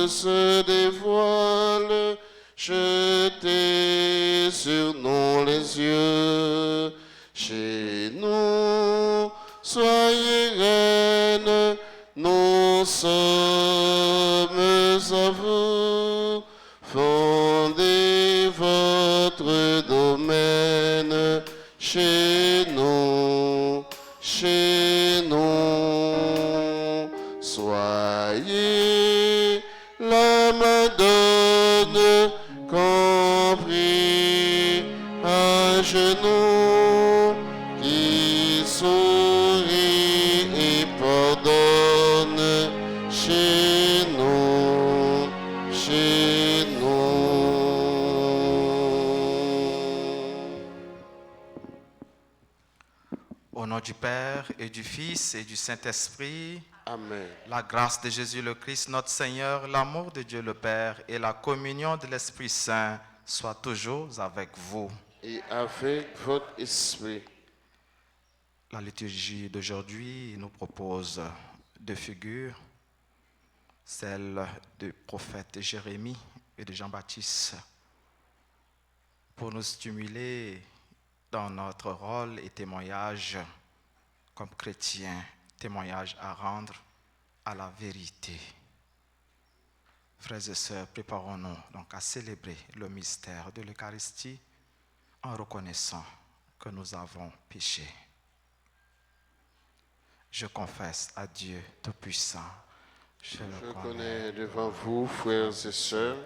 se dévoile, jetez sur nous les yeux. Chez nous, soyez reine, nous sommes à vous. Fondez votre domaine chez nous, chez nous. Soyez la Madone compris à genoux, qui sourit et pardonne chez nous, chez nous. Au nom du Père et du Fils et du Saint-Esprit, Amen. la grâce de Jésus le Christ, notre Seigneur, l'amour de Dieu le Père et la communion de l'Esprit Saint soient toujours avec vous. Et avec votre esprit. La liturgie d'aujourd'hui nous propose deux figures, celle du prophète Jérémie et de Jean-Baptiste, pour nous stimuler dans notre rôle et témoignage comme chrétiens, témoignage à rendre à la vérité. Frères et sœurs, préparons-nous donc à célébrer le mystère de l'Eucharistie en reconnaissant que nous avons péché. Je confesse à Dieu Tout-Puissant, je reconnais devant vous, frères et sœurs,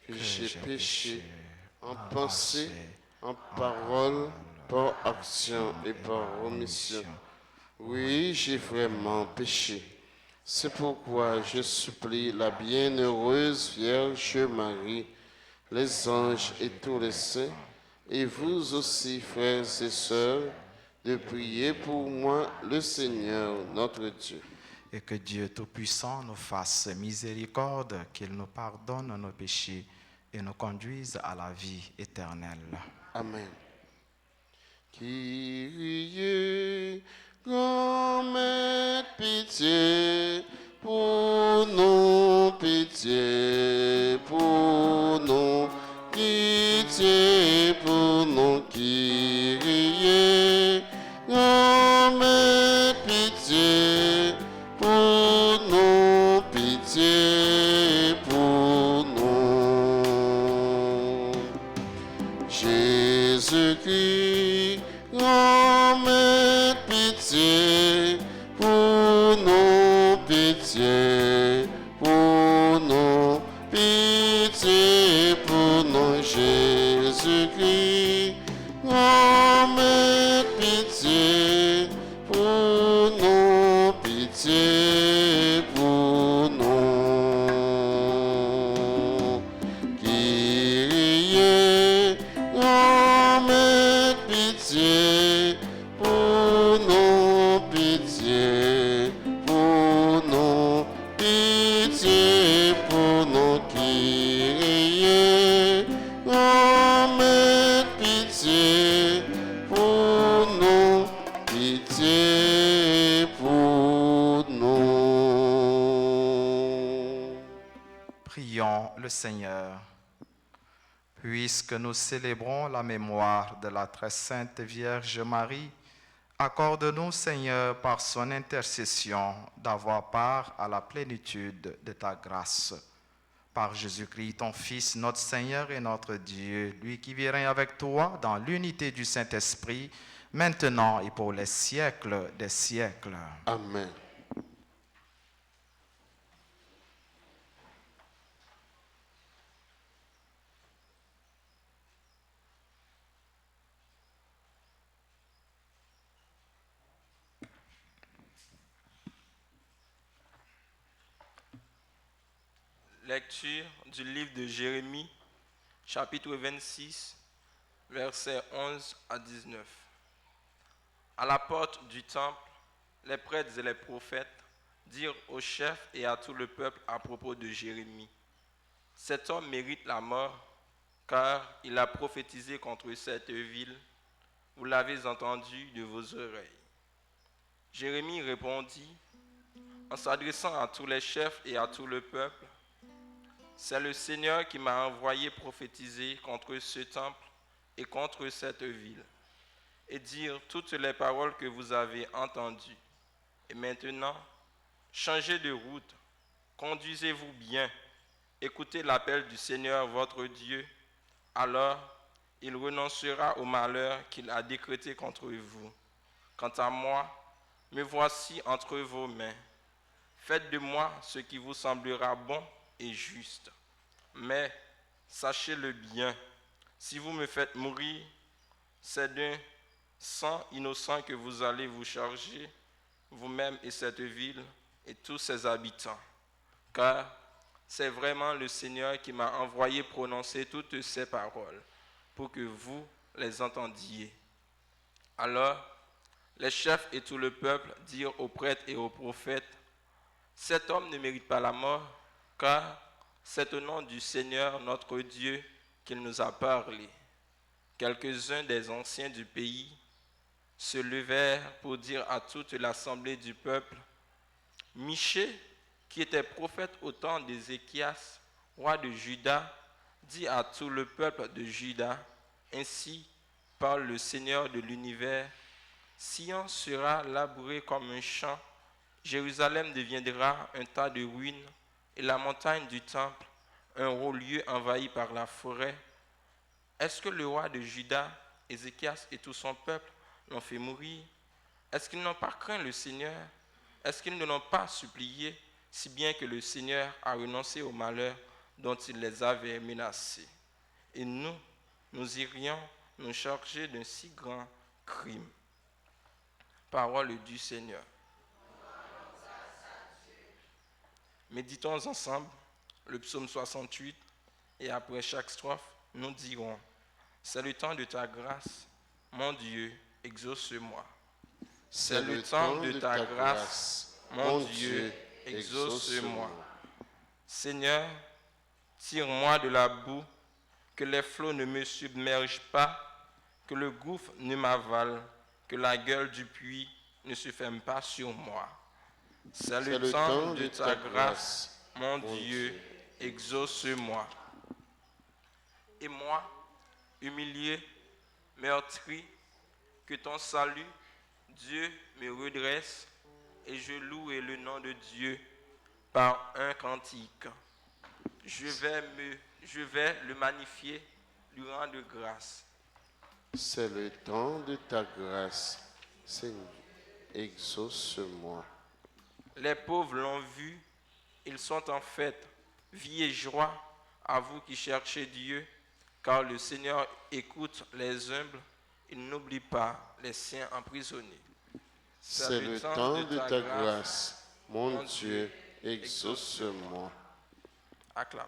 que j'ai péché en pensée, en parole, par action et par omission. Oui, j'ai vraiment péché. C'est pourquoi je supplie la bienheureuse Vierge Marie, les anges et tous les saints, et vous aussi, frères et sœurs, de prier pour moi, le Seigneur, notre Dieu. Et que Dieu Tout-Puissant nous fasse miséricorde, qu'il nous pardonne nos péchés et nous conduise à la vie éternelle. Amen. Kyrie, grand-mère, pitié pour nous, pitié pour nous, pitié pour nous, Kyrie, grand-mère, pitié pour nous, pitié pour nous. Jésus-Christ, grand-mère, pitié pour nous, pitié pour nous, pitié pour nous. Jésus-Christ, grand-mère, pitié pour nous, pitié pour nous. Kyrie, grand-mère, pitié pour nous, pitié pour nous, pitié pour nous. Kyrie, grand-mère, pitié pour nous, pitié pour nous. Prions le Seigneur. Puisque nous célébrons la mémoire de la très sainte Vierge Marie, accorde-nous, Seigneur, par son intercession, d'avoir part à la plénitude de ta grâce. Par Jésus-Christ, ton Fils, notre Seigneur et notre Dieu, lui qui vit règne avec toi dans l'unité du Saint-Esprit, maintenant et pour les siècles des siècles. Amen. Lecture du livre de Jérémie, chapitre 26, versets 11 à 19. À la porte du temple, les prêtres et les prophètes dirent aux chefs et à tout le peuple à propos de Jérémie: cet homme mérite la mort, car il a prophétisé contre cette ville. Vous l'avez entendu de vos oreilles. Jérémie répondit, en s'adressant à tous les chefs et à tout le peuple: C'est le Seigneur qui m'a envoyé prophétiser contre ce temple et contre cette ville, et dire toutes les paroles que vous avez entendues. Et maintenant, changez de route, conduisez-vous bien, écoutez l'appel du Seigneur votre Dieu, alors il renoncera au malheur qu'il a décrété contre vous. Quant à moi, me voici entre vos mains. Faites de moi ce qui vous semblera bon et juste. Mais sachez-le bien, si vous me faites mourir, c'est d'un sang innocent que vous allez vous charger, vous-même et cette ville et tous ses habitants. Car c'est vraiment le Seigneur qui m'a envoyé prononcer toutes ces paroles, pour que vous les entendiez. Alors, les chefs et tout le peuple dirent aux prêtres et aux prophètes, « Cet homme ne mérite pas la mort, car c'est au nom du Seigneur notre Dieu qu'il nous a parlé. » Quelques-uns des anciens du pays se levèrent pour dire à toute l'assemblée du peuple, « Michée, qui était prophète au temps d'Ézéchias, roi de Juda, dit à tout le peuple de Juda, ainsi parle le Seigneur de l'univers, Sion sera labouré comme un champ, Jérusalem deviendra un tas de ruines, et la montagne du temple, un haut lieu envahi par la forêt. Est-ce que le roi de Juda, Ézéchias et tout son peuple l'ont fait mourir? Est-ce qu'ils n'ont pas craint le Seigneur? Est-ce qu'ils ne l'ont pas supplié, si bien que le Seigneur a renoncé au malheur dont il les avait menacés? Et nous irions nous charger d'un si grand crime. Parole du Seigneur. Méditons ensemble le psaume 68 et après chaque strophe, nous dirons, « C'est le temps de ta grâce, mon Dieu, exauce-moi. » C'est le temps de ta grâce, mon Dieu, exauce-moi. Seigneur, tire-moi de la boue, que les flots ne me submergent pas, que le gouffre ne m'avale, que la gueule du puits ne se ferme pas sur moi. C'est le temps de ta grâce, mon Dieu, exauce-moi. Et moi, humilié, meurtri, que ton salut, Dieu, me redresse, et je loue le nom de Dieu par un cantique. Je vais le magnifier, lui rendre grâce. C'est le temps de ta grâce, Seigneur, exauce-moi. Les pauvres l'ont vu, ils sont en fête, vie et joie à vous qui cherchez Dieu, car le Seigneur écoute les humbles, il n'oublie pas les siens emprisonnés. C'est le temps de ta grâce, mon Dieu, exauce-moi. Acclame.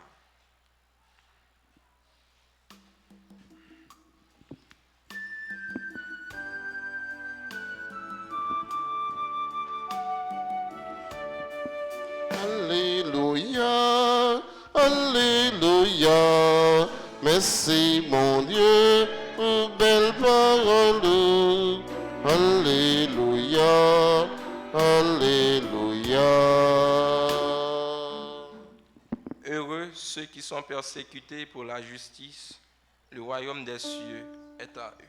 Alléluia, Alléluia, merci mon Dieu pour belle parole. Alléluia, Alléluia. Heureux ceux qui sont persécutés pour la justice, le royaume des cieux est à eux.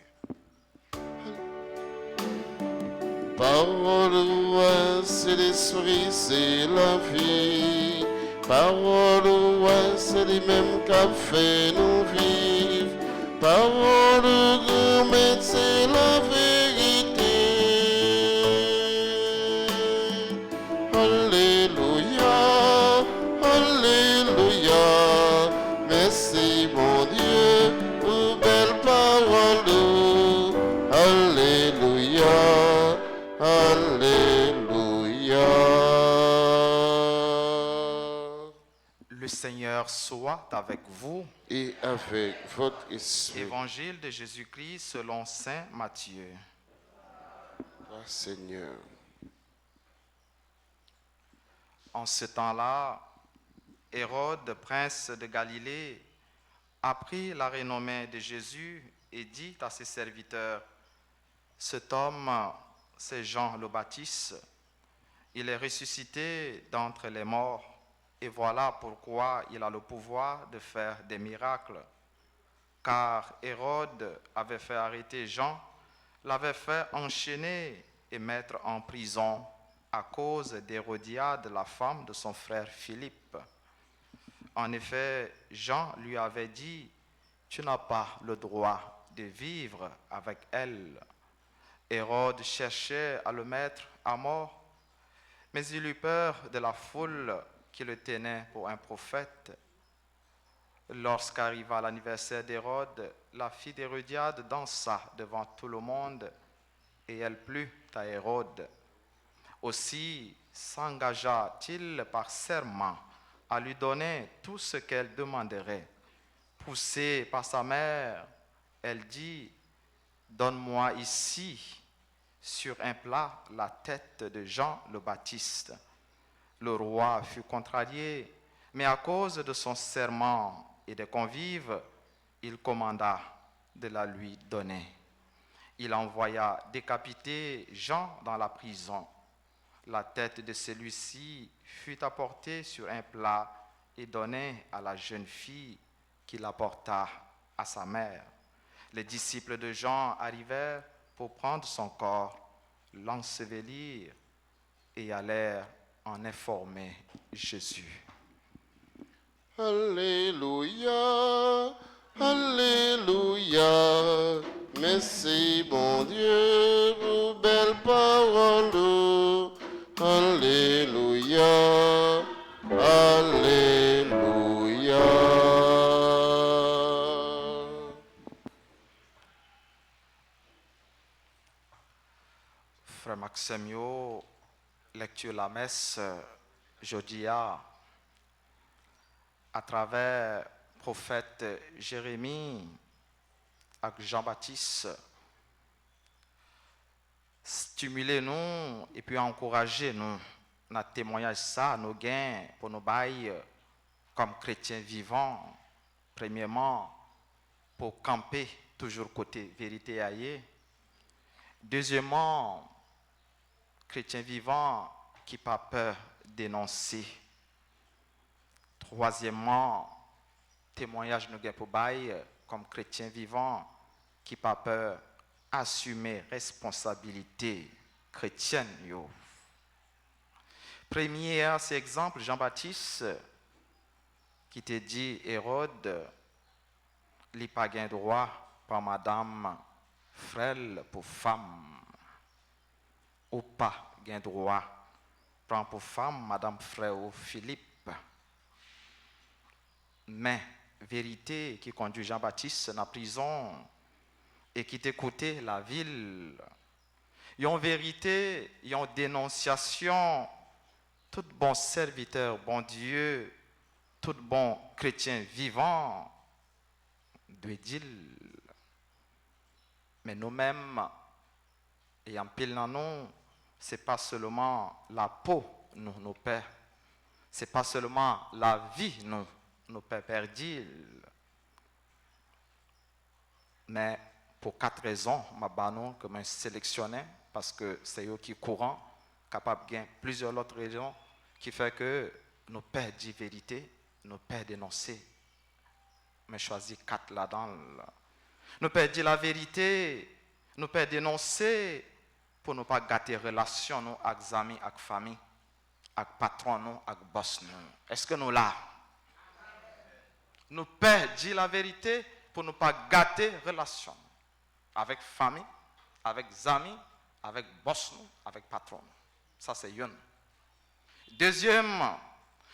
Parole ouais, c'est l'esprit, c'est la vie. Parole ouais, c'est les mêmes qu'a fait nous vivre. Parole grand-mère, c'est la vérité. Alléluia, Alléluia. Merci mon Dieu pour belle parole. Alléluia. Alléluia. Le Seigneur soit avec vous. Et avec votre esprit. Évangile de Jésus-Christ selon saint Matthieu. Grâce Seigneur. En ce temps-là, Hérode, prince de Galilée, apprit la renommée de Jésus et dit à ses serviteurs, « Cet homme, c'est Jean le Baptiste. Il est ressuscité d'entre les morts, Et voilà pourquoi il a le pouvoir de faire des miracles. Car Hérode avait fait arrêter Jean, l'avait fait enchaîner et mettre en prison à cause d'Hérodiade, la femme de son frère Philippe. En effet, Jean lui avait dit, « Tu n'as pas le droit de vivre avec elle. » Hérode cherchait à le mettre à mort, mais il eut peur de la foule qui le tenait pour un prophète. Lorsqu'arriva l'anniversaire d'Hérode, la fille d'Hérodiade dansa devant tout le monde et elle plut à Hérode. Aussi s'engagea-t-il par serment à lui donner tout ce qu'elle demanderait. Poussée par sa mère, elle dit, « Donne-moi ici, sur un plat, la tête de Jean le Baptiste. » Le roi fut contrarié, mais à cause de son serment et des convives, il commanda de la lui donner. Il envoya décapiter Jean dans la prison. La tête de celui-ci fut apportée sur un plat et donnée à la jeune fille qui l'apporta à sa mère. Les disciples de Jean arrivèrent pour prendre son corps, l'ensevelir et allèrent en informer Jésus. Alléluia, Alléluia, merci bon Dieu pour belle parole. Alléluia, Alléluia. Frère Maxime, lecture la messe jeudi à travers le prophète Jérémie avec Jean-Baptiste. Stimulez-nous et puis encouragez-nous dans témoignage ça, nos gains pour nos bails comme chrétiens vivants. Premièrement, pour camper toujours côté vérité ailleurs. Deuxièmement, chrétien vivant qui n'a pas peur d'énoncer. Troisièmement, témoignage nous pour bail comme chrétien vivant qui n'a pas peur assumer responsabilité chrétienne. Yo. Premier, c'est exemple Jean-Baptiste qui te dit Hérode, il n'a pas gain droit par madame frêle pour femme. Ou pas gain droit prend pour femme madame frère Philippe. Mais vérité qui conduit Jean-Baptiste dans la prison et qui t'écoutait la ville. Il y a une vérité, il y a une dénonciation. Tout bon serviteur, bon Dieu, tout bon chrétien vivant doit dire. Mais nous-mêmes, et en pile dans nous, ce n'est pas seulement la peau, nos pères. Ce n'est pas seulement la vie, nos pères perdus. Mais pour 4 raisons, que je sélectionné, parce que c'est eux qui sont courants, capables de gagner plusieurs autres raisons, qui fait que nos pères disent vérité, nos pères dénoncent. Mais choisis 4 là-dedans. Nos pères disent la vérité, nos pères dénoncer pour ne pas gâter relation nous avec amis, avec famille, avec patron nous, avec boss nous. Est-ce que nous là? Nos pères disent la vérité pour ne pas gâter relation avec famille, avec amis, avec boss nous, avec patron. Ça c'est une. Deuxième,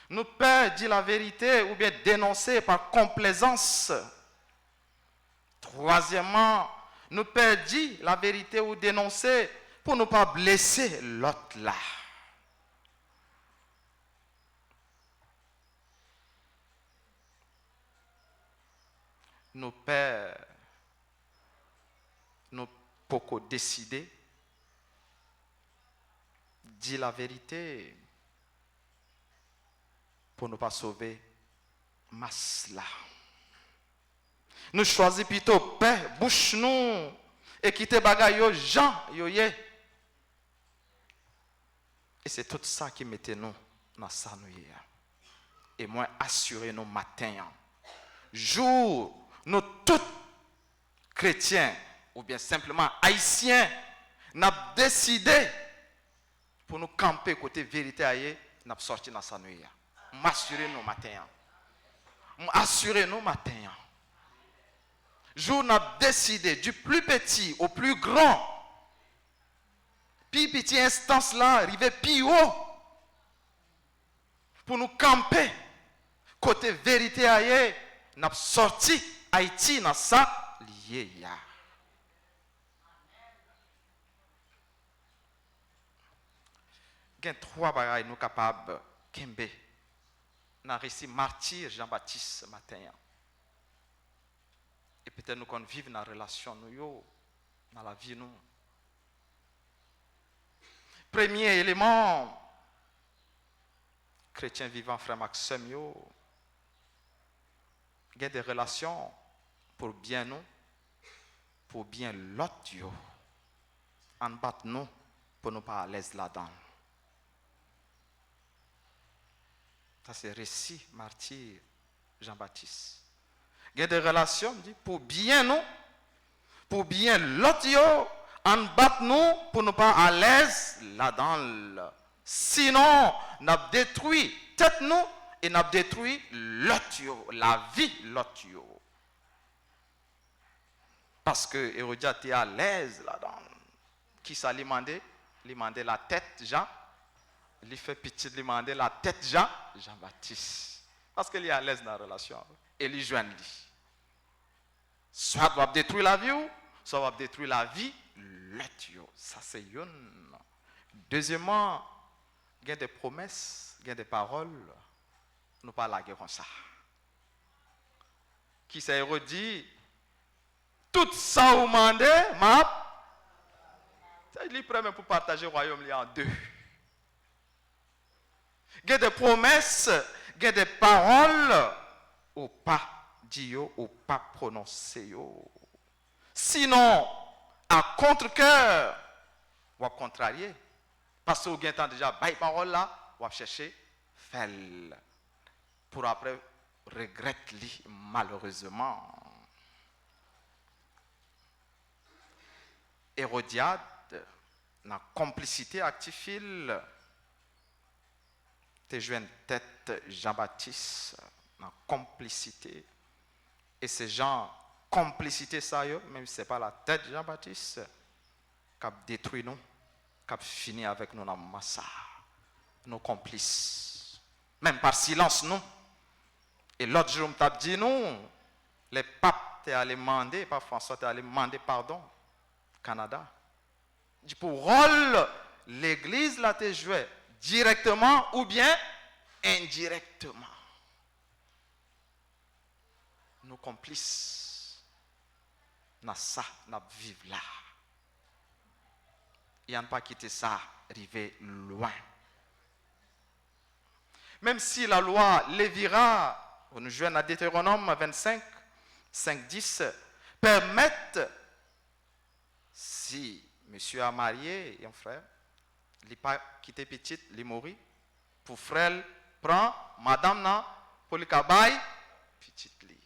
nos pères disent la vérité ou bien dénoncer par complaisance. Troisièmement, nous père dit la vérité ou dénoncer pour ne pas blesser l'autre là. Nos pères, nous pouvons décider, dire la vérité pour ne pas sauver masse là. Nous choisissons plutôt paix, bouche nous, et quitter bagaille yo gens yo yé. Et c'est tout ça qui mettait nous dans ça nous hier. et moins assurés nos matins. Jour, nous tous chrétiens, ou bien simplement haïtiens, nous avons décidé pour nous camper côté vérité ailleurs, nous avons sorti dans sa nuit. M'assurer nos matins. M'assurer nos matins. Jour, nous avons décidé du plus petit au plus grand. Puis petite instance là, arriver plus haut. Pour nous camper côté vérité ailleurs, nous avons sorti Haïti dans ça lié. Il y a 3 bagages nous capables de dans le récit martyr Jean-Baptiste ce matin. Et peut-être nous qu'on vivre dans la relation nous, dans la vie nous. Premier élément, chrétien vivant, frère Maxime, il y a des relations pour bien nous, pour bien l'autre. En bas nous, pour nous pas à l'aise là-dedans. Ça c'est récit, martyr, Jean-Baptiste. Il y a des relations pour bien nous, pour bien l'autre, en bas nous, pour nous pas à l'aise là-dedans. Sinon, nous avons détruit tête nous et nous avons détruit l'autre, la vie l'autre. Parce que Hérodiade était à l'aise là-dedans. Qui ça lui demandait? Il demandait la tête Jean. Il fait petit, il demandait la tête Jean-Baptiste. Parce qu'il est à l'aise dans la relation. Et il joint lui. Soit il va détruire la vie, soit il va détruire la vie l'autre. Ça c'est une. Deuxièmement, il y a des promesses, il y a des paroles, nous ne pas laguer comme ça. Qui s'est redit, tout ça vous demandez, il est prêt pour partager le royaume en 2. Il y a des promesses, il y a des paroles, ou pas dit, ou pas prononcé. Sinon, à contre-cœur, ou à contrarier. Parce que vous avez déjà bail parole là, vous chercher faire pour après regretter malheureusement. Hérodiade, dans la complicité active, tu joué une tête Jean-Baptiste, dans la complicité. Et ces gens, complicité ça, même si ce n'est pas la tête Jean-Baptiste, qui a détruit nous. Qui a fini avec nous dans le massacre, nos complices. Même par silence, nous. Et l'autre jour, on t'a dit, nous, les papes t'es allé demander, pas François, t'es allé demander pardon, Canada. dit pour rôle, l'église là t'es joué directement ou bien indirectement. Nos complices, dans ça, nous vivons là. Il n'y a pas quitté ça, arriver loin. Même si la loi Lévira, on nous joue à Deutéronome 25, 5, 10, permettent, si monsieur a marié un frère, il n'a pas quitté petite, il est mort, pour frère, prend madame là, pour le cabaye, petite li.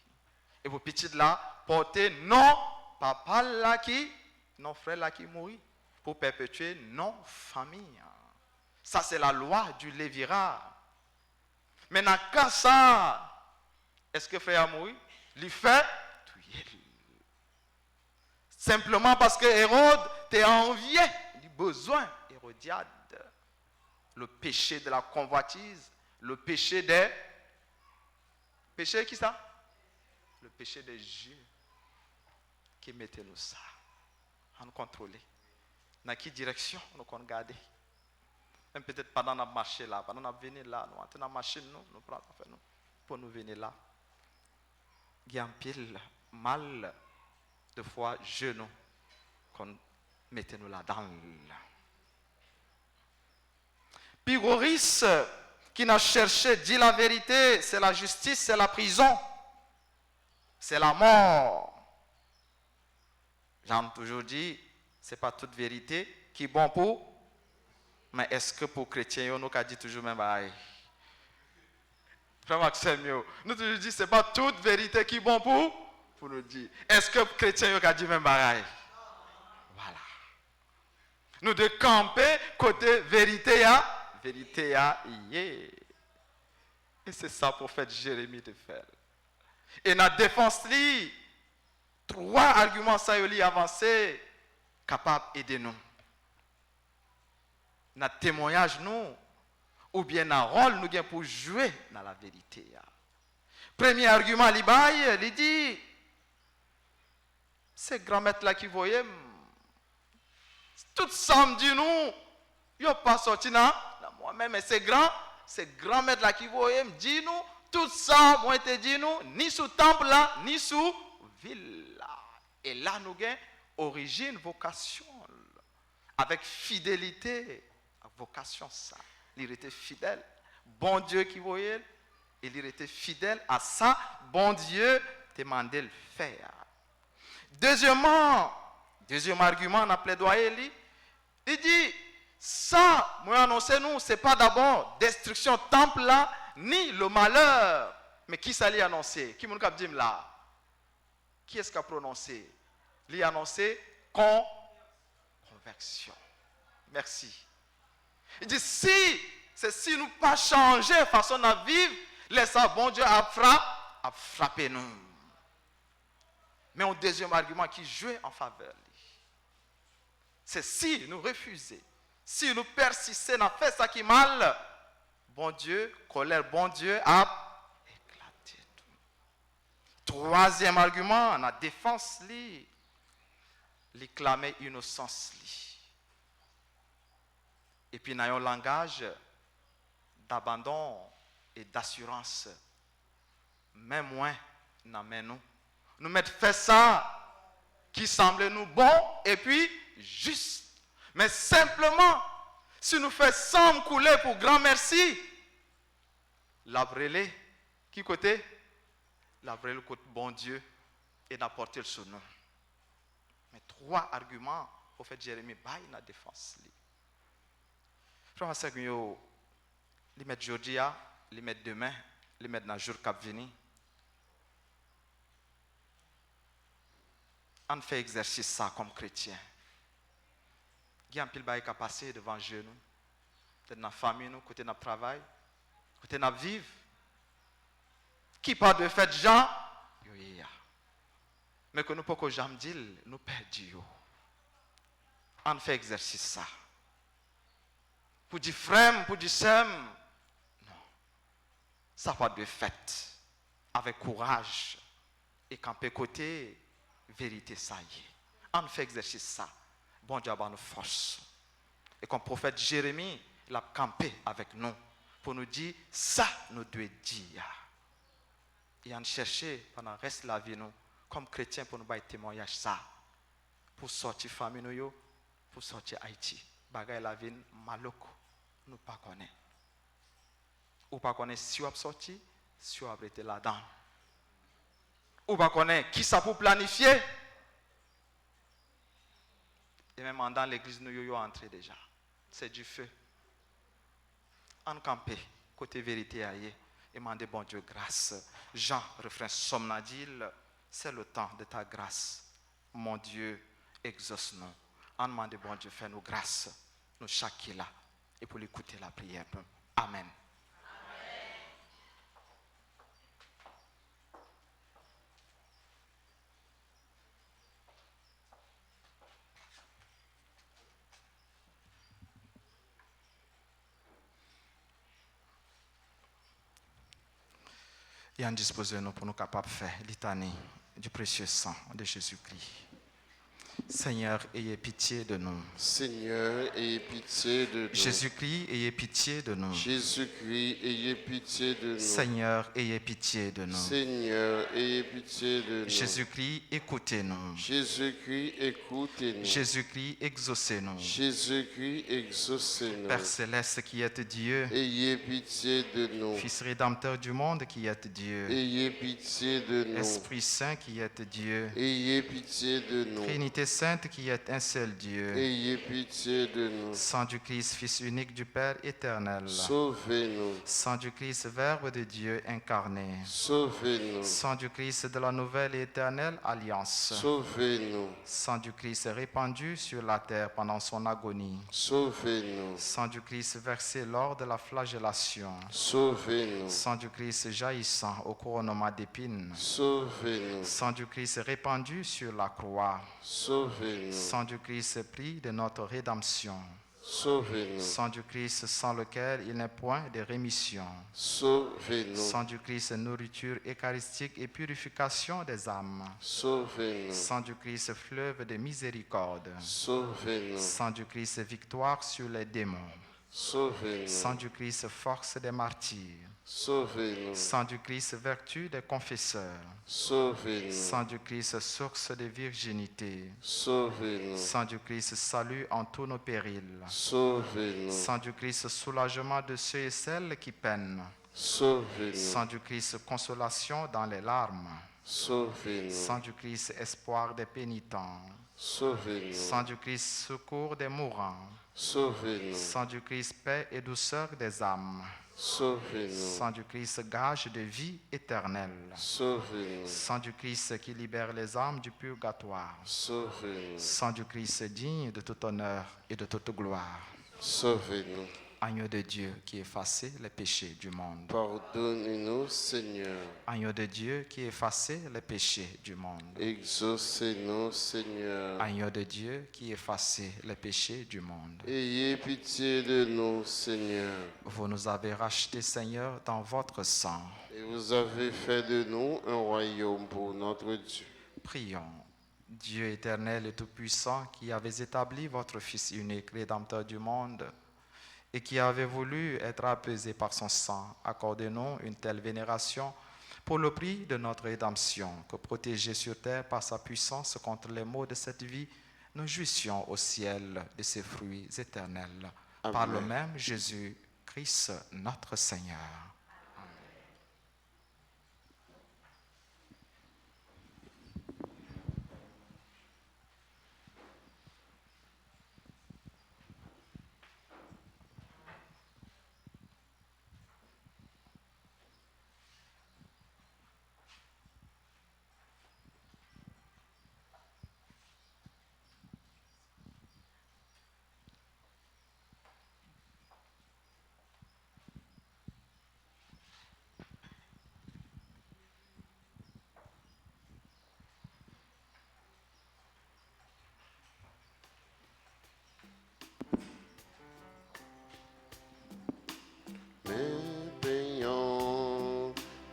Et pour petite là, porter non, papa là qui, non frère là qui mourit, pour perpétuer non famille. Ça c'est la loi du Lévira. Maintenant, quand ça, est-ce que frère a mouru? Il fait tuer. Simplement parce que Hérode t'a envié du besoin. Hérodiade. Le péché de la convoitise. Le péché des... Péché qui ça? Le péché des yeux. Qui mettait nous ça. À nous contrôler. Dans quelle direction nous regarder? Même peut-être pendant qu'on a marché là, pendant qu'on a venu là, nous avons marché, nous prenons nous, pour nous venir là. Il y a un pile mal de fois genoux qu'on mettait nous là-dedans. Pygoris, qui n'a cherché, dit la vérité, c'est la justice, c'est la prison, c'est la mort. J'ai toujours dit, ce n'est pas toute vérité qui est bon pour. Mais est-ce que pour chrétiens, on nous a dit toujours même bail? Frère Maxime, nous toujours dit, ce n'est pas toute vérité qui est bon pour nous dire. Est-ce que les chrétiens ont dit même pareil? Voilà. Nous devons camper côté vérité, Et c'est ça, prophète Jérémie de faire. Et dans la défense, 3 arguments ça y avancés, capables d'aider nous. Dans le témoignage, nous, ou bien dans le rôle, nous avons pour jouer dans la vérité. Premier argument, il dit, c'est grand-maître là qui voyait, tout ça me dit nous, il n'a pas sorti dans moi-même, mais c'est grand-maître là qui voyait, me dit nous, tout ça, moi, te dit nous, ni sous temple là, ni sous ville là. Et là, nous avons origine, vocation, avec fidélité, vocation ça. Il était fidèle. Bon Dieu qui voyait, il était fidèle à ça. Bon Dieu demandait le faire. Deuxième argument, on a plaidoyer, il dit, ça, moi annoncer nous, ce n'est pas d'abord destruction temple là, ni le malheur. Mais qui ça lui a annoncé? Qui m'a dit là? Qui est-ce qui a prononcé? Lui a annoncé conversion. Merci. Il dit, si nous pas changer façon de vivre, laissez bon Dieu a frappé nous. Mais un deuxième argument qui joue en faveur, c'est si nous refusons, si nous persistons dans faire ça qui est mal, bon Dieu, colère, bon Dieu a éclaté tout. Troisième argument, la défense, il clamait innocence. Et puis, dans un langage d'abandon et d'assurance, même moins, nous. Nous mettons fait ça qui semble nous bon et puis juste. Mais simplement, si nous faisons couler pour grand merci, l'abrélé, qui côté? L'abrélé côté bon Dieu et d'apporter le son nom. Mais 3 arguments, au fait Jérémie, baille la défense. Frère Seigneur, les mettre aujourd'hui, les mettre demain, les mettre dans le jour qui vient. On fait exercice ça comme chrétien. Il y a un pile bail qui a passé devant Dieu nous, côté de notre famille, nous, côté de notre travail, côté de notre vie. Qui parle de fait Jean, mais que nous ne pouvons jamais dire, nous perdons. On fait exercice ça. Pour dire frère, pour dire sœur, non. Ça pas de fait. Avec courage et camper côté vérité ça y est. On fait exercice ça. Bon Dieu a nous force. Et comme prophète Jérémie, il a campé avec nous pour nous dire ça nous doit dire. Et on cherché pendant le reste de la vie nous comme chrétiens pour nous bailler témoignage ça. Pour sortir famille nous, pour sortir Haïti. Bagay la vie maloko. Nous pas connaît. Ou pas connaît si on a sorti, si on a été là-dedans. Ou pas connaît qui ça pour planifier. Et même dans l'église, nous y entré déjà. C'est du feu. En campé, côté vérité aïe, et demander bon Dieu grâce. Jean, refrain somnadile, c'est le temps de ta grâce. Mon Dieu, exauce-nous. En demandant bon Dieu, fais-nous grâce. Nous chaque là. Et pour l'écouter la prière. Amen. Et en disposer nous pour nous capables de faire litanie du précieux sang de Jésus-Christ. Seigneur, ayez pitié de nous. Seigneur, ayez pitié de nous. Jésus-Christ, ayez pitié de nous. Jésus-Christ, ayez pitié de nous. Seigneur, ayez pitié de nous. Seigneur, ayez pitié de nous. Jésus-Christ, écoutez-nous. Jésus-Christ, écoutez-nous. Jésus-Christ, exaucez-nous. Jésus-Christ, exaucez-nous. Père céleste qui êtes Dieu, Ayez pitié de nous. Fils rédempteur du monde qui êtes Dieu, Ayez pitié de nous. Esprit Saint qui êtes Dieu, Ayez pitié de nous. Trinité sainte qui est un seul Dieu. Ayez pitié de nous. Sang du Christ, Fils unique du Père éternel. Sauvez-nous. Sang du Christ, Verbe de Dieu incarné. Sauvez-nous. Sang du Christ de la nouvelle et éternelle alliance. Sauvez-nous. Sang du Christ répandu sur la terre pendant son agonie. Sauvez-nous. Sang du Christ versé lors de la flagellation. Sauvez-nous. Sang du Christ jaillissant au couronnement d'épines. Sauvez-nous. Sang du Christ répandu sur la croix. Sauvez-nous. Sang du Christ prix de notre rédemption. Sauvez-nous. Sang du Christ sans lequel il n'est point de rémission. Sauvez-nous. Sang du Christ, nourriture eucharistique et purification des âmes. Sauvez-nous. Sang du Christ, fleuve de miséricorde. Sauvez-nous. Sang du Christ, victoire sur les démons. Sauvez-nous. Sang du Christ, force des martyrs. Sauvez-nous. Sang du Christ, vertu des confesseurs. Sauvez-nous. Sang du Christ, source de virginité. Sauvez-nous. Sang du Christ, salut en tous nos périls. Sauvez-nous. Sang du Christ, soulagement de ceux et celles qui peinent. Sauvez-nous. Sang du Christ, consolation dans les larmes. Sauvez-nous. Sang du Christ, espoir des pénitents. Sauvez-nous. Sang du Christ, secours des mourants. Sauvez-nous. Sang du Christ, paix et douceur des âmes. Sauvez-nous. Sang du Christ, gage de vie éternelle. Sauvez-nous. Sang du Christ qui libère les âmes du purgatoire. Sauvez-nous. Sang du Christ digne de tout honneur et de toute gloire. Sauvez-nous. Agneau de Dieu qui effaçait les péchés du monde. Pardonnez-nous, Seigneur. Agneau de Dieu qui effaçait les péchés du monde. Exaucez-nous, Seigneur. Agneau de Dieu qui effaçait les péchés du monde. Ayez pitié de nous, Seigneur. Vous nous avez rachetés, Seigneur, dans votre sang. Et vous avez fait de nous un royaume pour notre Dieu. Prions. Dieu éternel et tout-puissant, qui avez établi votre Fils unique, Rédempteur du monde, et qui avez voulu être apaisé par son sang, accordez-nous une telle vénération pour le prix de notre rédemption, que protégés sur terre par sa puissance contre les maux de cette vie, nous jouissions au ciel de ses fruits éternels. Amen. Par le même Jésus-Christ, notre Seigneur.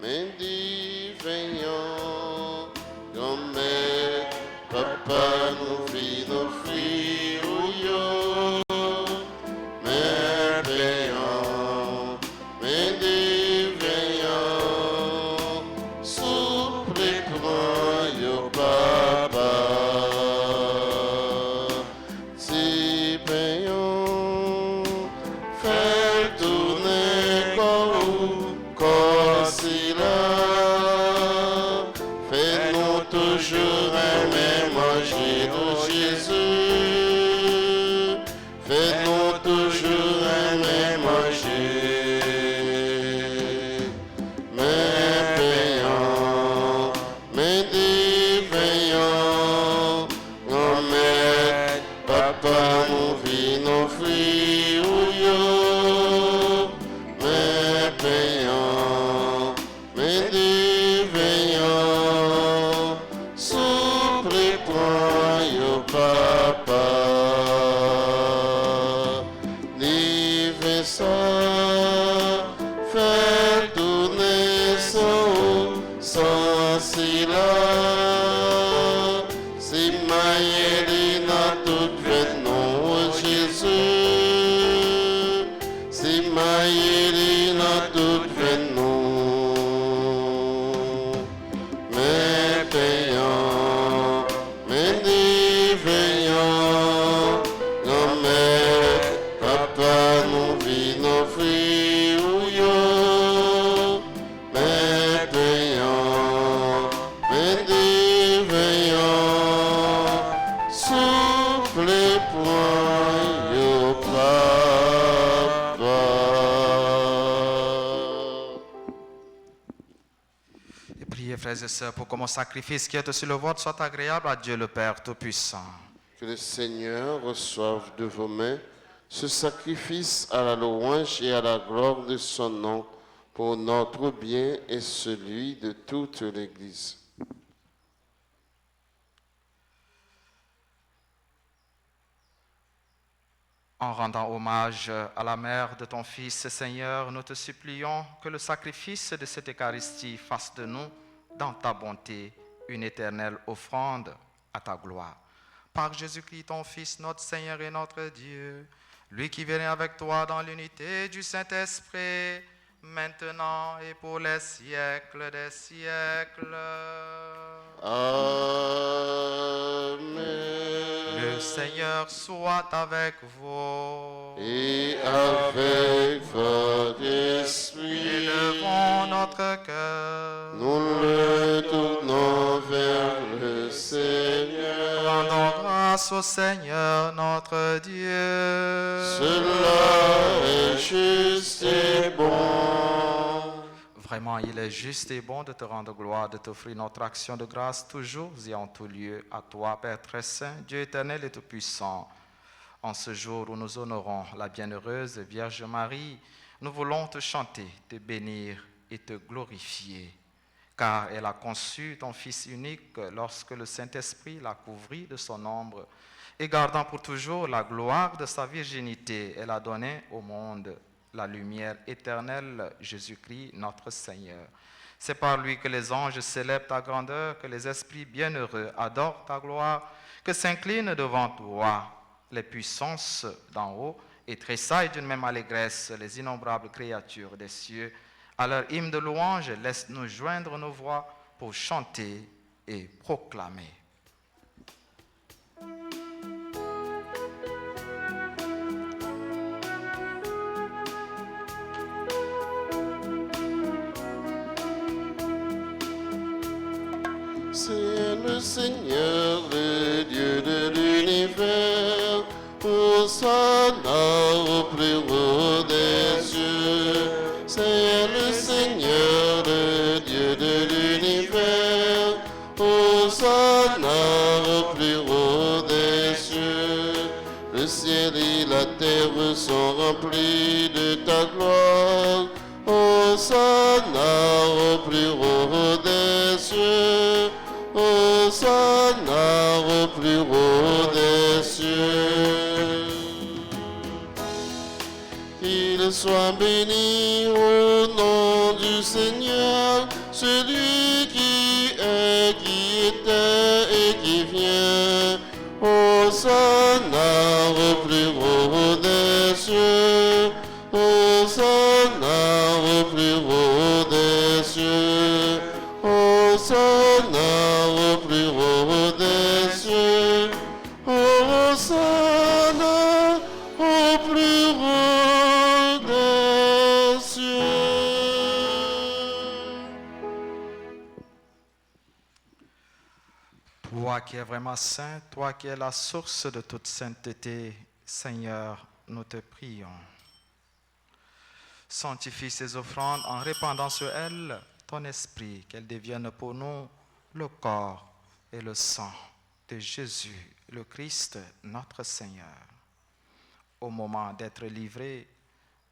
Bendito. frères et sœurs, pour que mon sacrifice qui est sur le vôtre soit agréable à Dieu le Père Tout-Puissant. Que le Seigneur reçoive de vos mains ce sacrifice à la louange et à la gloire de son nom, pour notre bien et celui de toute l'Église. En rendant hommage à la mère de ton Fils, Seigneur, nous te supplions que le sacrifice de cette Eucharistie fasse de nous, dans ta bonté, une éternelle offrande à ta gloire. Par Jésus-Christ, ton Fils, notre Seigneur et notre Dieu, lui qui vient avec toi dans l'unité du Saint-Esprit, maintenant et pour les siècles des siècles. Amen. Le Seigneur soit avec vous. Et avec votre esprit, Élevons notre cœur. nous le tournons vers le Seigneur. Rendons grâce au Seigneur notre Dieu. Cela est juste et bon. Vraiment, il est juste et bon de te rendre gloire, de t'offrir notre action de grâce toujours et en tout lieu. À toi, Père très saint, Dieu éternel et tout-puissant. En ce jour où nous honorons la bienheureuse Vierge Marie, nous voulons te chanter, te bénir et te glorifier. Car elle a conçu ton Fils unique lorsque le Saint-Esprit l'a couvri de son ombre. Et gardant pour toujours la gloire de sa virginité, elle a donné au monde la lumière éternelle, Jésus-Christ, notre Seigneur. C'est par lui que les anges célèbrent ta grandeur, que les esprits bienheureux adorent ta gloire, que s'inclinent devant toi les puissances d'en haut et tressaillent d'une même allégresse les innombrables créatures des cieux. À leur hymne de louange, laisse-nous joindre nos voix pour chanter et proclamer. C'est le Seigneur, le Dieu de l'univers, Hosanna au plus haut des cieux. C'est le Seigneur, le Dieu de l'univers, Hosanna au plus haut des cieux. Le ciel et la terre sont remplis de ta gloire, Hosanna au plus haut des cieux. Hosanna au plus haut des cieux. Qu'il soit béni au nom du Seigneur, celui qui est, qui était et qui vient. Hosanna au plus haut des cieux. Hosanna au plus haut des cieux. Hosanna au plus haut des cieux. Hosanna au plus haut des cieux. Toi qui es vraiment saint, toi qui es la source de toute sainteté, Seigneur, nous te prions. Sanctifie ces offrandes en répandant sur elles ton esprit, qu'elles deviennent pour nous le corps et le sang de Jésus, le Christ, notre Seigneur. Au moment d'être livré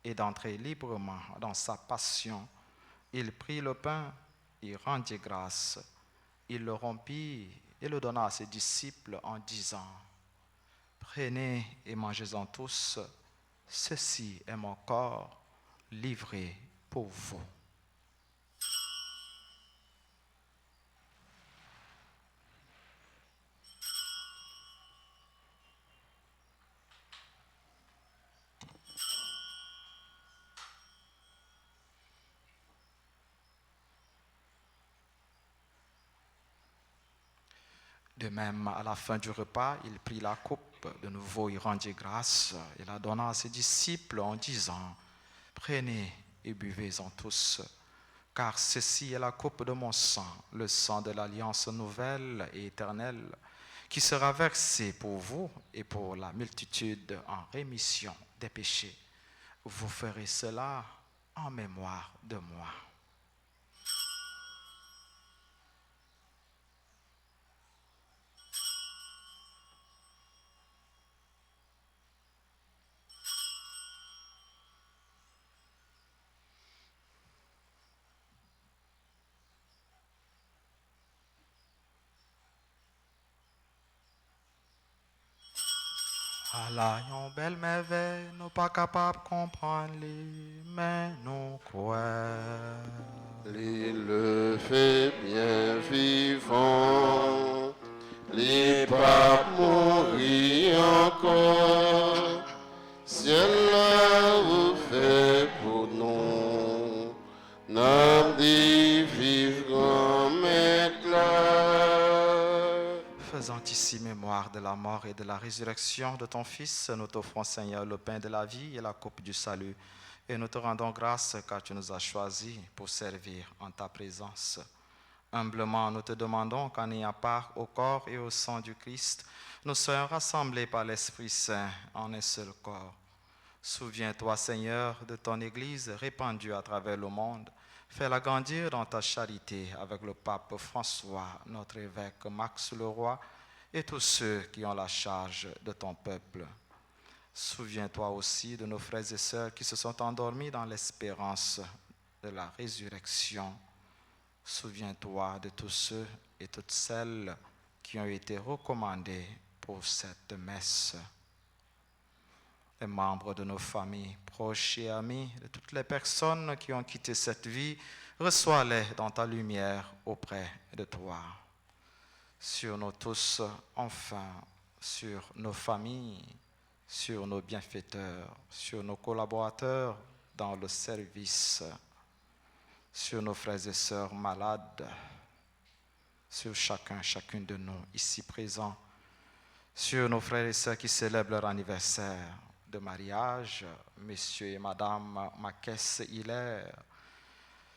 et d'entrer librement dans sa passion, il prit le pain, il rendit grâce, il le rompit et le donna à ses disciples en disant : Prenez et mangez-en tous, ceci est mon corps livré pour vous. De même, à la fin du repas, il prit la coupe, de nouveau il rendit grâce, et la donna à ses disciples en disant : Prenez et buvez-en tous, car ceci est la coupe de mon sang, le sang de l'alliance nouvelle et éternelle, qui sera versé pour vous et pour la multitude en rémission des péchés. Vous ferez cela en mémoire de moi. Allah, yon belle merveille, nous pas capables de comprendre, mais nous croyons. Il le fait bien vivant, il pas mourir encore. Ciel l'a fait pour nous, n'en dit vivre maintenant. Faisant ici mémoire de la mort et de la résurrection de ton Fils, nous t'offrons, Seigneur, le pain de la vie et la coupe du salut. Et nous te rendons grâce car tu nous as choisis pour servir en ta présence. Humblement, nous te demandons qu'en ayant part au corps et au sang du Christ, nous soyons rassemblés par l'Esprit Saint en un seul corps. Souviens-toi, Seigneur, de ton Église répandue à travers le monde. Fais-la grandir dans ta charité avec le pape François, notre évêque Max Leroy et tous ceux qui ont la charge de ton peuple. Souviens-toi aussi de nos frères et sœurs qui se sont endormis dans l'espérance de la résurrection. Souviens-toi de tous ceux et toutes celles qui ont été recommandés pour cette messe. Les membres de nos familles, proches et amis, de toutes les personnes qui ont quitté cette vie, reçois-les dans ta lumière auprès de toi. Sur nous tous, enfin, sur nos familles, sur nos bienfaiteurs, sur nos collaborateurs dans le service, sur nos frères et sœurs malades, sur chacune de nous ici présents, sur nos frères et sœurs qui célèbrent leur anniversaire de mariage, Monsieur et Madame Maquès Hilaire,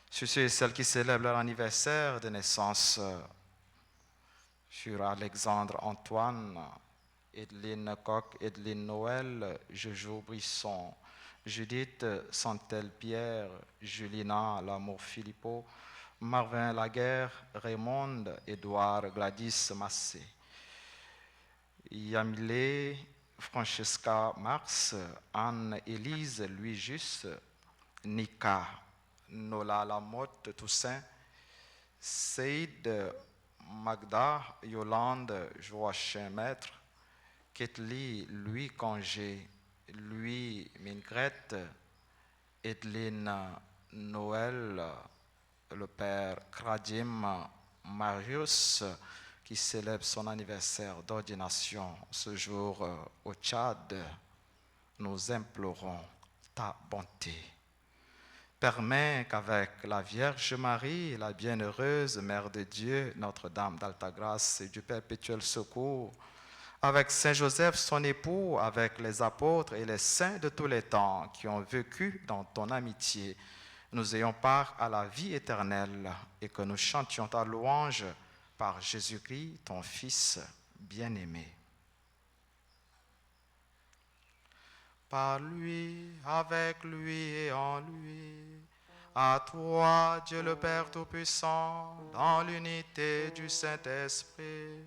sur ceux et celles qui célèbrent leur anniversaire de naissance, sur Alexandre Antoine, Edelyne Coq, Edelyne Noël, Jojo Brisson, Judith Santel-Pierre, Julina Lamour Philippot, Marvin Laguerre, Raymond, Édouard Gladys Massé, Yamile Francesca Mars, Anne-Élise Louis-Juste, Nika, Nola Lamotte Toussaint, Seyd Magda, Yolande Joachim Maître, Ketli Louis Congé, Louis Mingrette, Edelyne Noël, le père Kradim Marius, qui célèbre son anniversaire d'ordination ce jour au Tchad. Nous implorons ta bonté. Permets qu'avec la Vierge Marie, la bienheureuse Mère de Dieu, Notre-Dame d'Alta Grâce et du Perpétuel Secours, avec Saint Joseph, son époux, avec les apôtres et les saints de tous les temps qui ont vécu dans ton amitié, nous ayons part à la vie éternelle et que nous chantions ta louange par Jésus-Christ, ton Fils bien-aimé. Par lui, avec lui et en lui, à toi, Dieu le Père Tout-Puissant, dans l'unité du Saint-Esprit,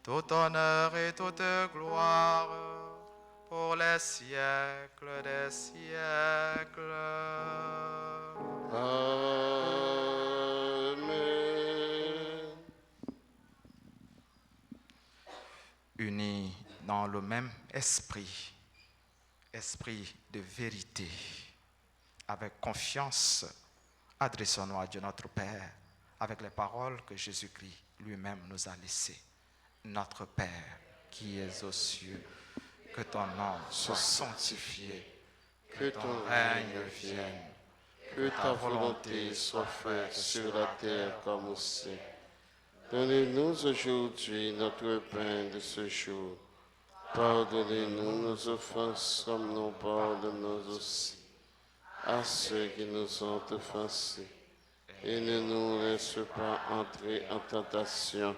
tout honneur et toute gloire pour les siècles des siècles. Amen. Unis dans le même esprit, esprit de vérité, avec confiance, adressons-nous à Dieu notre Père avec les paroles que Jésus-Christ lui-même nous a laissées. Notre Père qui es aux cieux, que ton nom soit sanctifié, Que ton règne vienne, que ta volonté soit faite sur la terre comme au ciel. Donnez-nous aujourd'hui notre pain de ce jour. Pardonnez-nous nos offenses comme nous pardonnons aussi à ceux qui nous ont offensés. Et ne nous laisse pas entrer en tentation,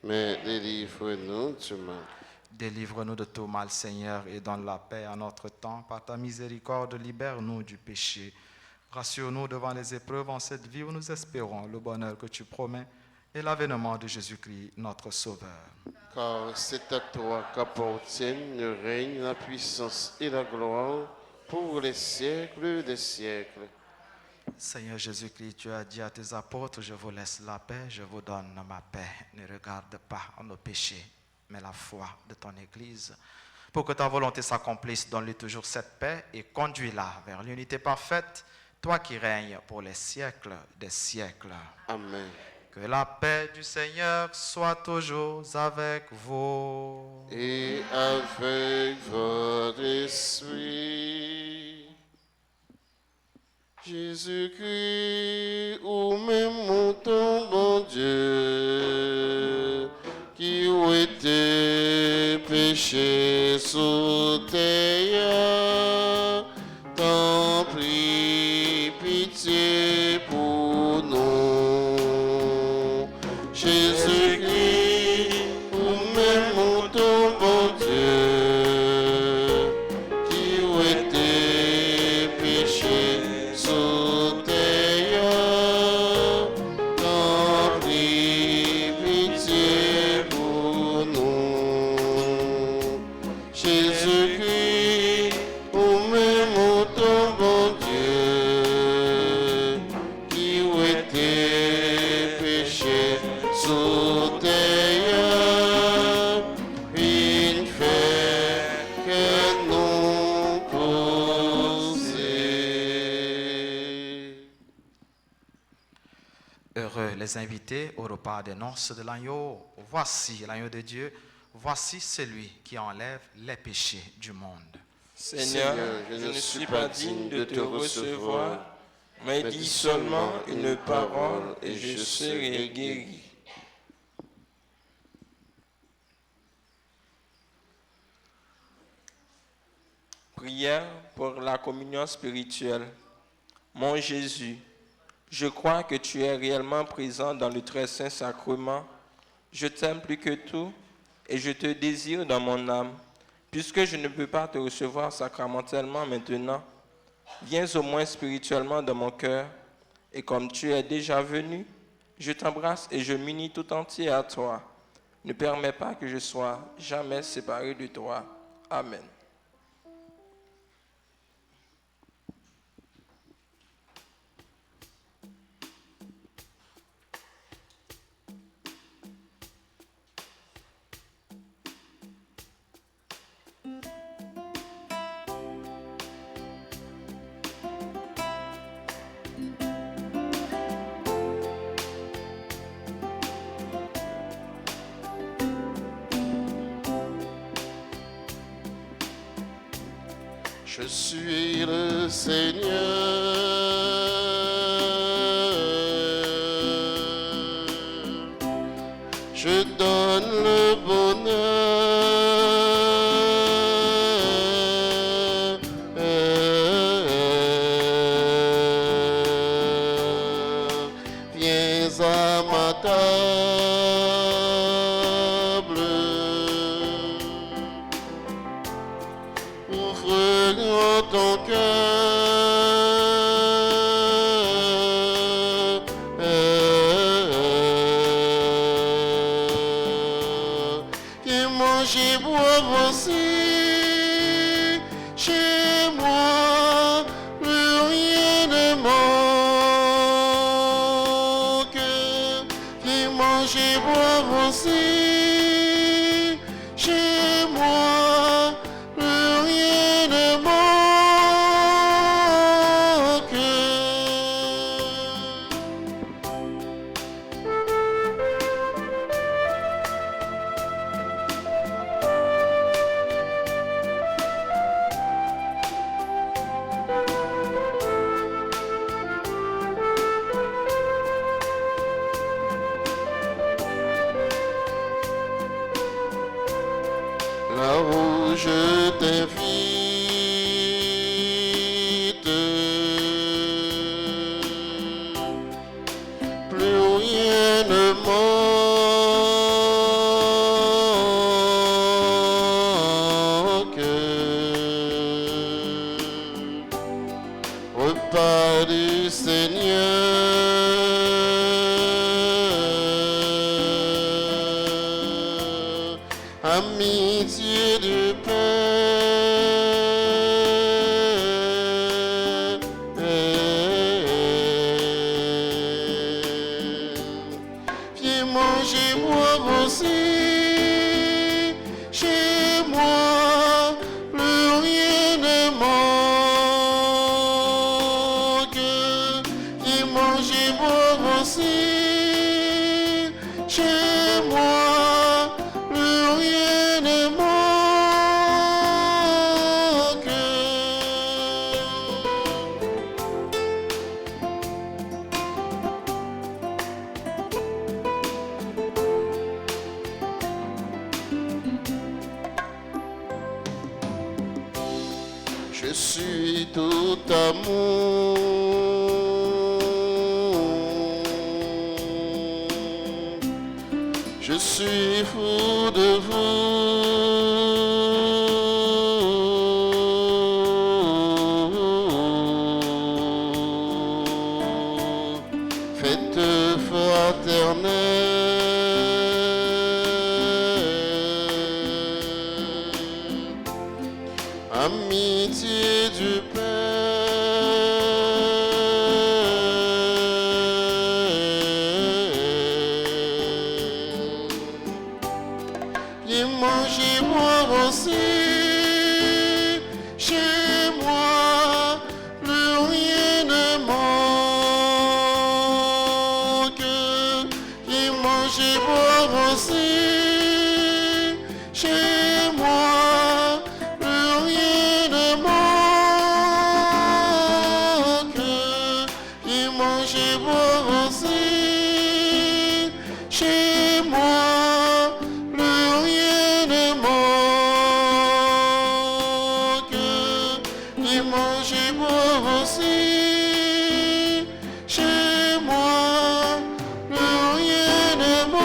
mais délivre-nous du mal. Délivre-nous de tout mal, Seigneur, et donne la paix à notre temps. Par ta miséricorde, libère-nous du péché. Rassure-nous devant les épreuves en cette vie où nous espérons le bonheur que tu promets et l'avènement de Jésus-Christ, notre Sauveur. Car c'est à toi qu'appartiennent le règne, la puissance et la gloire pour les siècles des siècles. Seigneur Jésus-Christ, tu as dit à tes apôtres, je vous laisse la paix, je vous donne ma paix. Ne regarde pas nos péchés, mais la foi de ton Église. pour que ta volonté s'accomplisse. Donne-lui toujours cette paix et conduis-la vers l'unité parfaite, toi qui règnes pour les siècles des siècles. Amen. Que la paix du Seigneur soit toujours avec vous. Et avec votre esprit. Jésus-Christ, ou même mon ton bon Dieu, qui ont été péchés sous terre, t'en prie pitié pour nous. Jésus-Christ, ou même mon ton bon Dieu, qui ont été péchés sous terre, t'en prie pitié pour nous. Jésus-Christ, ou même mon ton bon Dieu, qui ont été péchés sous terre, une fait que nous poser. Heureux les invités au repas des noces de l'agneau. Voici l'agneau de Dieu. Voici celui qui enlève les péchés du monde. Seigneur, je ne suis pas digne de te recevoir, mais dis seulement une parole et je serai guéri. Prière pour la communion spirituelle. Mon Jésus, je crois que tu es réellement présent dans le très saint sacrement. Je t'aime plus que tout et je te désire dans mon âme. Puisque je ne peux pas te recevoir sacramentellement maintenant, viens au moins spirituellement dans mon cœur. Et comme tu es déjà venu, je t'embrasse et je m'unis tout entier à toi. Ne permets pas que je sois jamais séparé de toi. Amen. Je suis le Seigneur, je donne le bonheur. Viens à ma table. Ouvre grand ton cœur. Viens manger, boire aussi. Chez moi, plus rien ne manque. Viens manger, boire aussi. Chez moi, plus rien ne manque. Là où je t'invite, plus rien ne manque. Repas du Seigneur, amitié du Père. Viens manger, boire aussi. Chez moi, chez moi, plus rien ne manque. Je suis tout amour. Je suis fou de vous. Fête fraternelle, amitié du Père. Viens manger, boire aussi. Chez moi, plus rien ne manque. Viens manger, boire aussi. Chez moi, plus rien ne manque. Viens manger, boire aussi. Chez moi, plus rien ne manque. Viens manger, boire aussi. Chez moi, plus rien ne manque.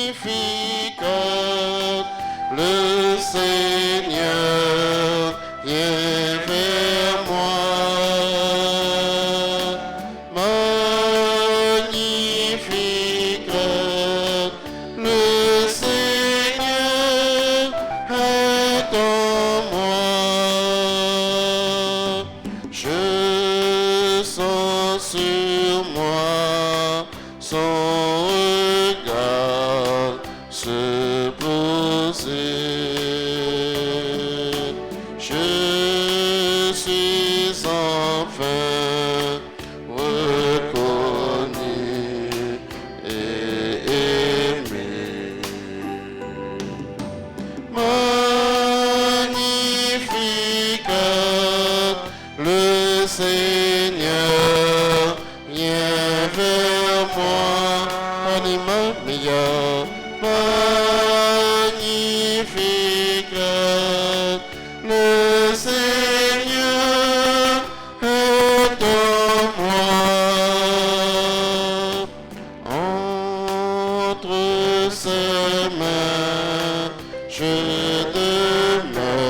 Magnifique, le Seigneur vient vers moi. Magnifique, le Seigneur est en moi. Je sens sur moi son regard se poser. Je suis enfin reconnu et aimé. Magnifique, le Seigneur vient vers moi. Anima mia, magnifique, le Seigneur est en moi. Entre ses mains, je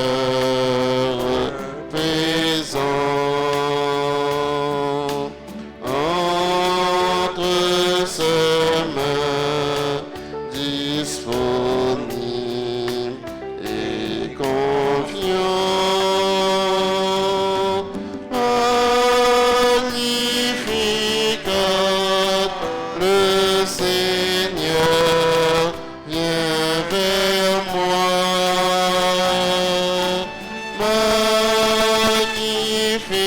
demeure paisant. Entre ses mains, disponible et confiant. Magnifique, le Seigneur vient vers moi. Magnifique,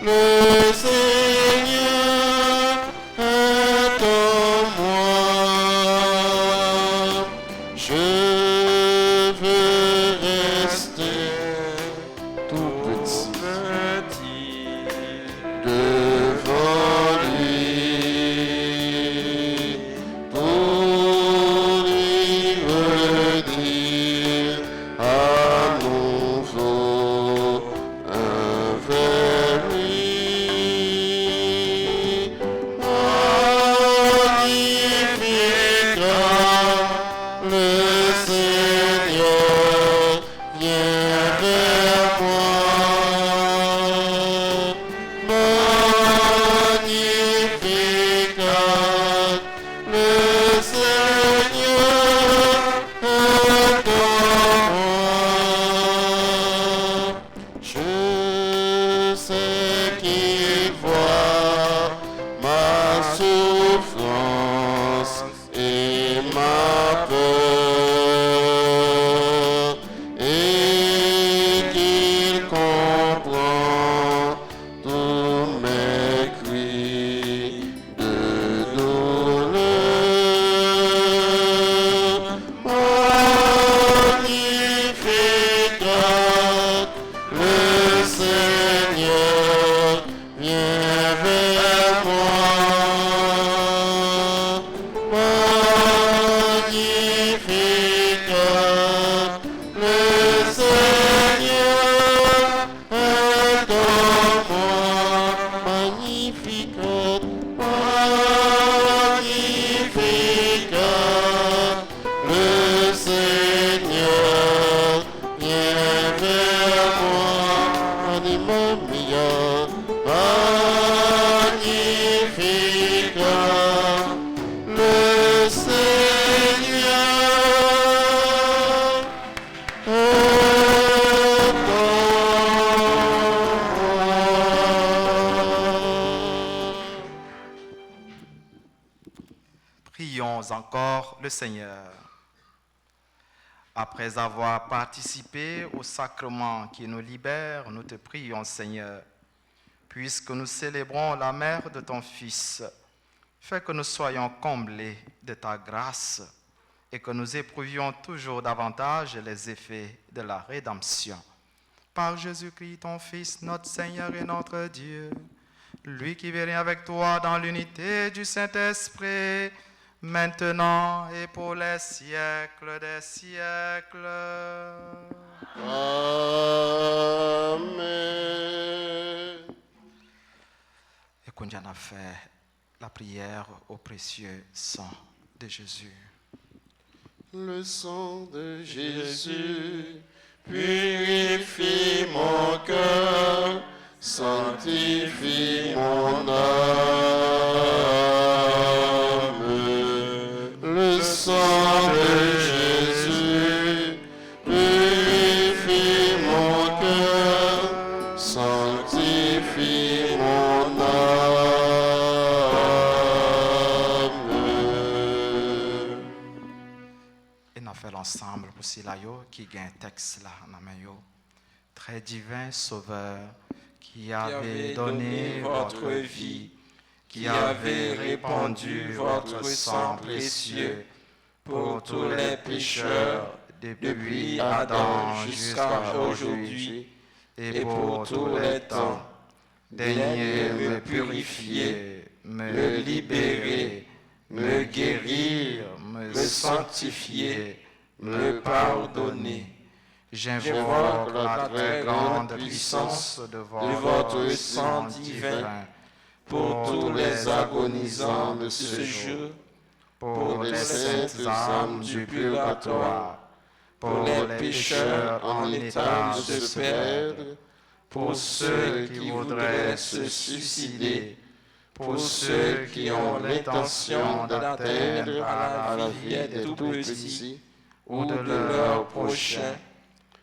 le Seigneur est en moi. Je veux rester tout petit devant lui pour lui redire à nouveau envers lui. mia, magnifique le Seigneur est Prions encore le Seigneur. Après avoir participé au sacrement qui nous libère, nous te prions, Seigneur, puisque nous célébrons la mère de ton Fils, fais que nous soyons comblés de ta grâce et que nous éprouvions toujours davantage les effets de la rédemption. Par Jésus-Christ, ton Fils, notre Seigneur et notre Dieu, lui qui vit avec toi dans l'unité du Saint-Esprit, maintenant et pour les siècles des siècles. Amen. Et qu'on a fait la prière au précieux sang de Jésus. Le sang de Jésus purifie mon cœur, sanctifie mon âme. Le sang de Jésus purifie mon cœur, sanctifie mon âme. Et nous fait l'ensemble pour cela qui gagne un texte là dans main yo. Très divin Sauveur, qui avez donné votre vie, qui avez répandu votre sang précieux pour tous les pécheurs depuis Adam jusqu'à aujourd'hui et pour tous les temps. Daignez me purifier, me libérer, me guérir, me sanctifier, me pardonner. J'invoque la très grande puissance de votre sang divin pour tous les agonisants de ce jour, pour les saintes âmes du purgatoire, pour les pécheurs en état de se perdre, pour ceux qui voudraient se suicider, pour ceux qui ont l'intention d'atteindre à la vie des tout-petits ou de leur prochain,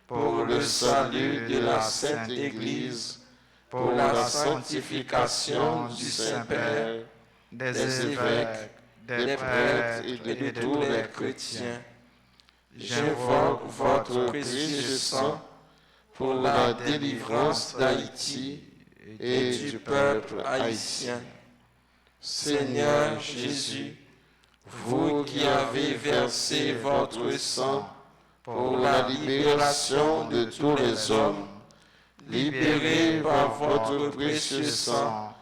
pour le salut de la Sainte Église, pour la sanctification du Saint-Père, des évêques, des prêtres et de tous les chrétiens. J'invoque votre précieux sang pour la délivrance d'Haïti et du peuple haïtien. Seigneur Jésus, vous qui avez versé votre sang pour la libération de tous les hommes, libérez par votre précieux sang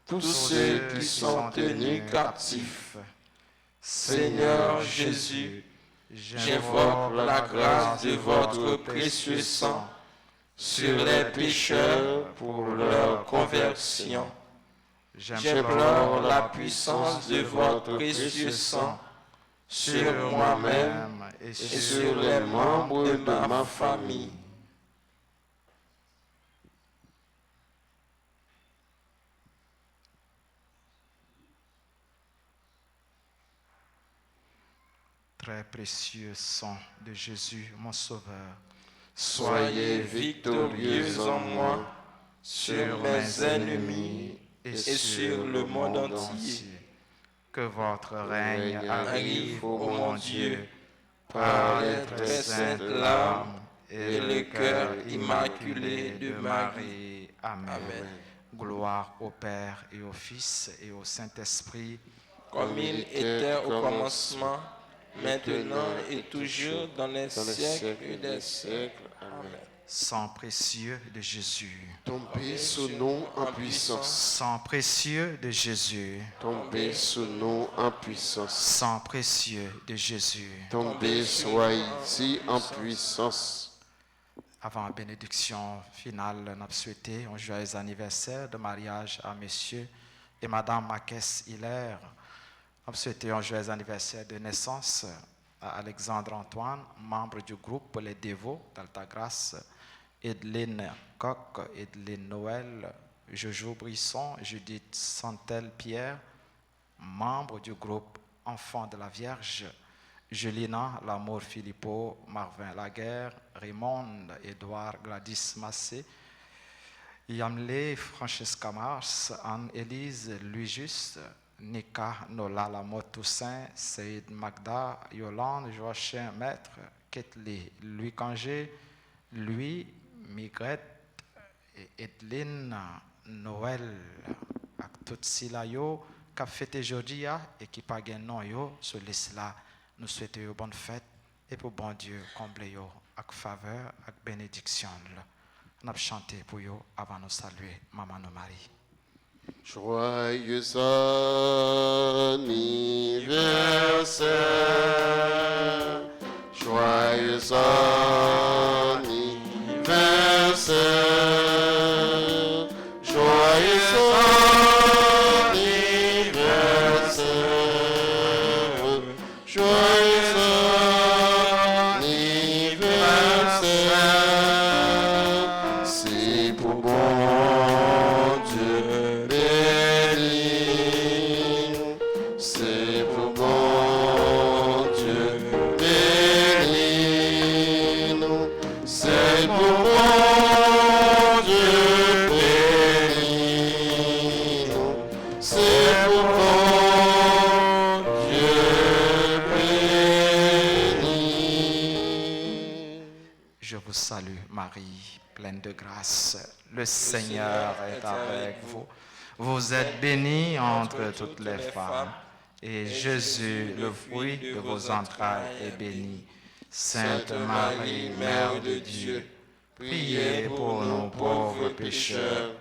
tous ceux qui sont tenus captifs. Seigneur Jésus, j'invoque la grâce de votre précieux sang sur les pécheurs pour leur conversion. J'implore la puissance de votre précieux sang sur moi-même et sur les membres de ma famille. Très précieux sang de Jésus, mon Sauveur, Soyez victorieux en moi sur mes ennemis et sur le monde entier. Que votre règne arrive, ô mon Dieu, par les très saintes larmes et le cœur immaculé de Marie. Amen. Gloire au Père et au Fils et au Saint-Esprit, comme il était au commencement, maintenant et toujours dans les siècles des siècles. Amen. sang précieux de Jésus. Tombez sous nous en puissance. Sang précieux de Jésus. Tombez sous nous en puissance. Sang précieux de Jésus. Tombez sur Haïti en puissance. Avant la bénédiction finale, nous avons souhaité un joyeux anniversaire de mariage à Monsieur et Madame Marquès Hilaire. Nous avons souhaité un joyeux anniversaire de naissance à Alexandre Antoine, membre du groupe Les Dévots d'Alta Grâce, Edelyne Coq, Edelyne Noël, Jojo Brisson, Judith Santel-Pierre, membre du groupe Enfants de la Vierge, Julina Lamour Philippot, Marvin Laguerre, Raymond Édouard Gladys Massé, Yamlé Francesca Mars, Anne-Élise Louis Juste, Nika Nola Lamotte Toussaint, Saïd Magda, Yolande Joachim Maître, Ketli Louis Cangé, Louis Migrette et Edelyne Noël, ak tout sila yo qui a fêté aujourd'hui et qui pas gen non yo sur l'isla. Nous souhaitons une bonne fête et pour bon Dieu combler yo avec faveur, avec bénédiction. Nous avons chanté pour yo avant de saluer Maman nous Marie. Joyeux anniversaire, joyeux anniversaire, joyeux anniversaire, joyeux anniversaire, c'est pour bon Dieu béni, c'est pour bon Dieu béni, c'est pour bon Dieu béni, c'est pour bon Dieu béni. Je vous salue Marie, pleine de grâce. Le Seigneur est avec vous. Vous êtes bénie entre toutes les femmes. Et Jésus, le fruit de vos entrailles, est béni. Sainte Marie, Mère de Dieu, priez pour nous pauvres pécheurs,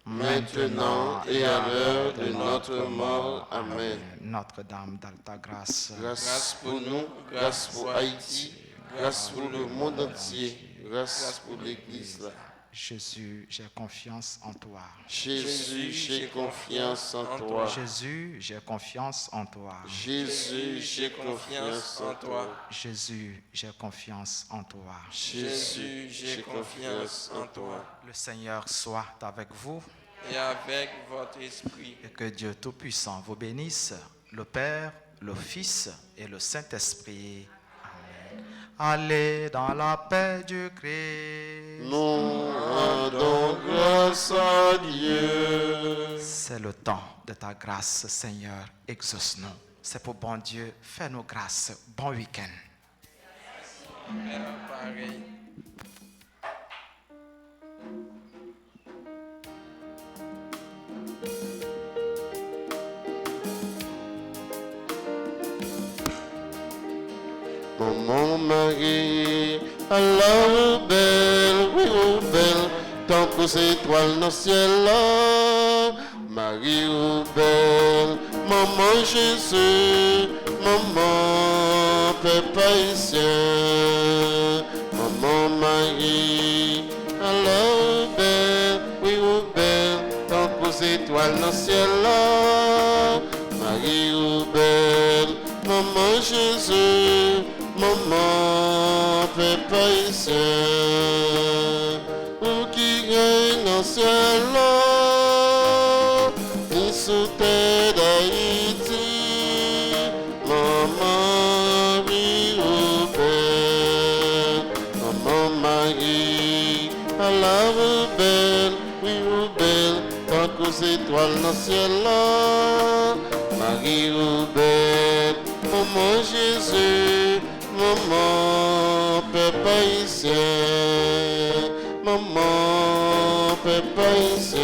maintenant et à l'heure de notre mort. Amen. Notre-Dame d'Alta Grâce, Grâce pour nous, grâce pour Haïti, grâce pour le monde entier, grâce pour l'Église. Jésus, j'ai confiance en toi. Jésus, j'ai confiance en toi. Jésus, j'ai confiance en toi. Jésus, j'ai confiance en toi. Jésus, j'ai confiance en toi. Jésus, j'ai confiance en toi. Le Seigneur soit avec vous Et avec votre esprit. et que Dieu Tout-Puissant vous bénisse, le Père, le Fils et le Saint-Esprit. Amen. Allez dans la paix du Christ. Nous rendons grâce à Dieu. C'est le temps de ta grâce, Seigneur. Exauce-nous. C'est pour bon Dieu. Fais-nous grâce. Bon week-end. Pareil. Maman Marie, alors belle, oui, oh belle, tant que ces étoiles dans le ciel là. Marie, oh belle, maman Jésus, maman Père haïtien. Maman Marie, alors belle, oui, oh belle, tant que ces étoiles dans le ciel là. Marie, oh belle, maman Jésus, maman, Père haïtien, ou qui règne dans le ciel là, ni sous terre d'Haïti, maman, oui, au Père, maman Marie, à la rebelle, oui, au belle, tant qu'aux étoiles dans le ciel là, Marie, au belle, maman Jésus, maman, Père haïtien, maman, Père haïtien.